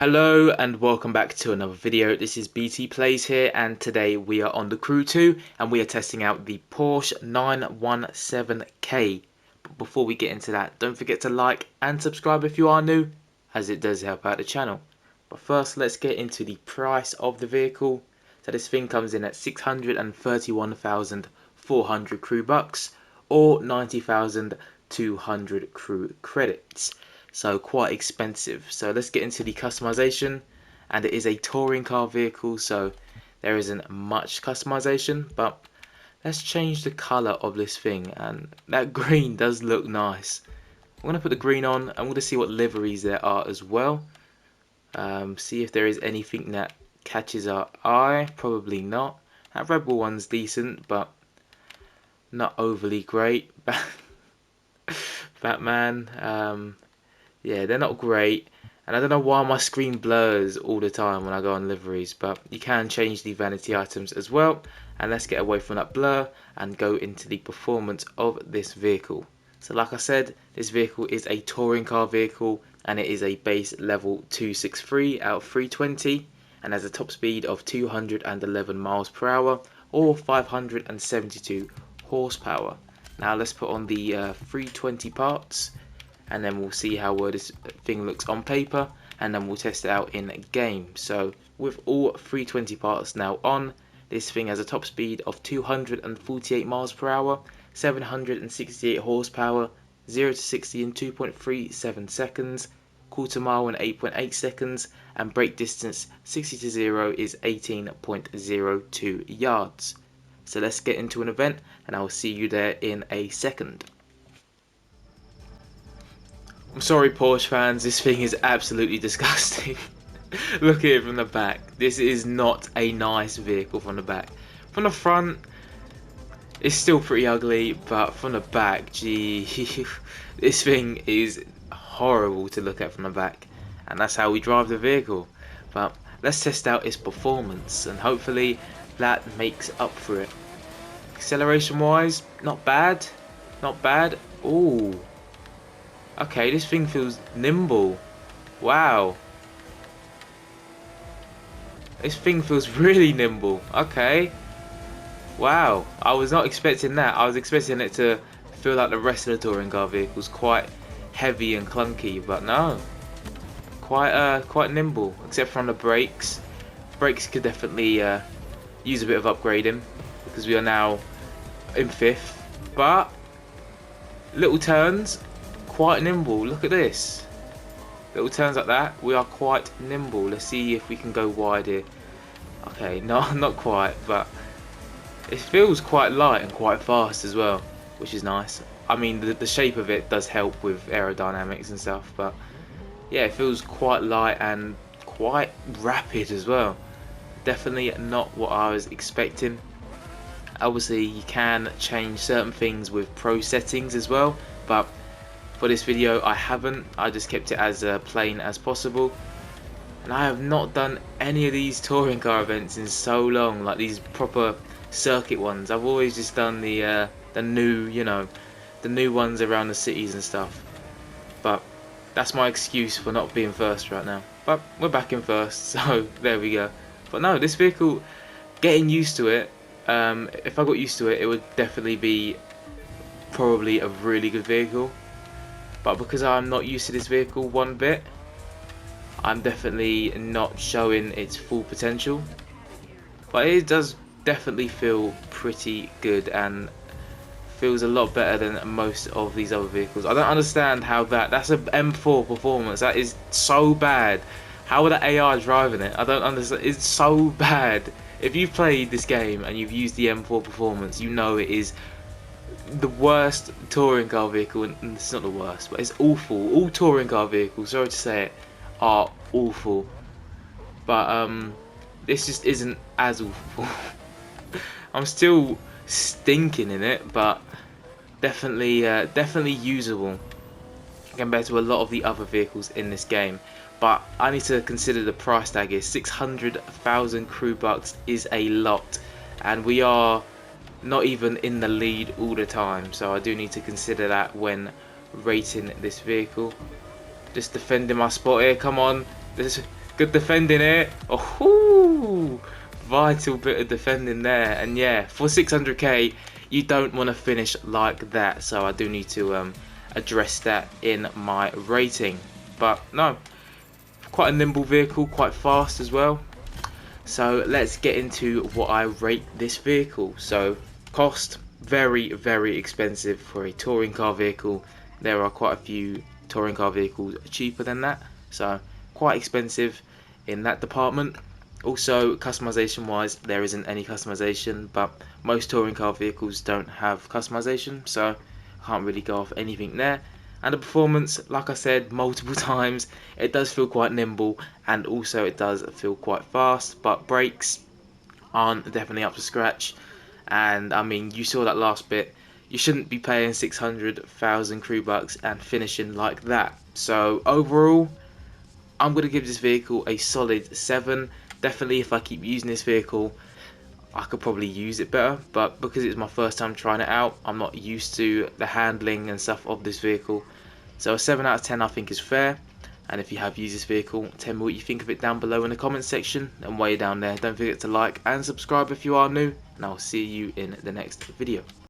Hello and welcome back to another video. This is BT Plays here, and today we are on the Crew 2 and we are testing out the Porsche 917K. But before we get into that, don't forget to like and subscribe if you are new, as it does help out the channel. But first, let's get into the price of the vehicle. So this thing comes in at 631,400 crew bucks or 90,200 crew credits. So quite expensive. So let's get into the customization, and it is a touring car vehicle, so there isn't much customization, but let's change the color of this thing, and that green does look nice. I'm going to put the green on. I'm going to see what liveries there are as well, see if there is anything that catches our eye. Probably not. That Red Bull one's decent, but not overly great. Batman, yeah, they're not great, and I don't know why my screen blurs all the time when I go on liveries, but you can change the vanity items as well. And let's get away from that blur and go into the performance of this vehicle. So like I said, this vehicle is a touring car vehicle, and it is a base level 263 out of 320 and has a top speed of 211 miles per hour or 572 horsepower. Now let's put on the 320 parts, and then we'll see how well this thing looks on paper, and then we'll test it out in game. So with all 320 parts now on, this thing has a top speed of 248 miles per hour, 768 horsepower, 0 to 60 in 2.37 seconds, quarter mile in 8.8 seconds, and brake distance 60 to 0 is 18.02 yards. So let's get into an event, and I will see you there in a second. I'm sorry, Porsche fans, this thing is absolutely disgusting. Look at it from the back. This is not a nice vehicle from the back. From the front, it's still pretty ugly, but from the back, gee, this thing is horrible to look at from the back. And that's how we drive the vehicle. But let's test out its performance, and hopefully that makes up for it. Acceleration wise, not bad. Not bad. Ooh. Okay, this thing feels nimble. Wow. This thing feels really nimble. Okay. Wow. I was not expecting that. I was expecting it to feel like the rest of the touring car vehicles, quite heavy and clunky, but no. Quite nimble, except for on the brakes. Brakes could definitely use a bit of upgrading, because we are now in 5th. But little turns, quite nimble. Look at this. Little turns like that, we are quite nimble. Let's see if we can go wide here. Okay, no, not quite, but it feels quite light and quite fast as well, which is nice. I mean, the shape of it does help with aerodynamics and stuff, but yeah, it feels quite light and quite rapid as well. Definitely not what I was expecting. Obviously, you can change certain things with pro settings as well, but for this video I haven't. I just kept it as plain as possible, and I have not done any of these touring car events in so long, like these proper circuit ones. I've always just done the new, you know, the new ones around the cities and stuff, but that's my excuse for not being first right now. But we're back in first, so there we go. But no, this vehicle, getting used to it, if I got used to it, it would definitely be probably a really good vehicle. But because I'm not used to this vehicle one bit, I'm definitely not showing its full potential. But it does definitely feel pretty good, and feels a lot better than most of these other vehicles. I don't understand how that's an M4 performance. That is so bad. How are the AI driving it? I don't understand. It's so bad. If you've played this game and you've used the M4 performance, you know it is the worst touring car vehicle, and it's not the worst, but it's awful. All touring car vehicles, sorry to say it, are awful, but this just isn't as awful. I'm still stinking in it, but definitely usable compared to a lot of the other vehicles in this game. But I need to consider the price tag here. 600,000 crew bucks is a lot, and we are not even in the lead all the time, so I do need to consider that when rating this vehicle. Just defending my spot here, come on, Good defending here. Oh, vital bit of defending there. And yeah, for 600k, you don't want to finish like that. So I do need to address that in my rating. But no, quite a nimble vehicle, quite fast as well. So let's get into what I rate this vehicle. So cost, very, very expensive for a touring car vehicle. There are quite a few touring car vehicles cheaper than that. So quite expensive in that department. Also, customization wise, there isn't any customization, but most touring car vehicles don't have customization, so I can't really go off anything there. And the performance, like I said multiple times, it does feel quite nimble, and also it does feel quite fast, but brakes aren't definitely up to scratch. And I mean, you saw that last bit, you shouldn't be paying 600,000 crew bucks and finishing like that. So overall, I'm going to give this vehicle a solid 7. Definitely, if I keep using this vehicle, I could probably use it better, but because it's my first time trying it out, I'm not used to the handling and stuff of this vehicle. So a 7 out of 10 I think is fair. And if you have used this vehicle, tell me what you think of it down below in the comments section. And while you're down there, don't forget to like and subscribe if you are new, and I'll see you in the next video.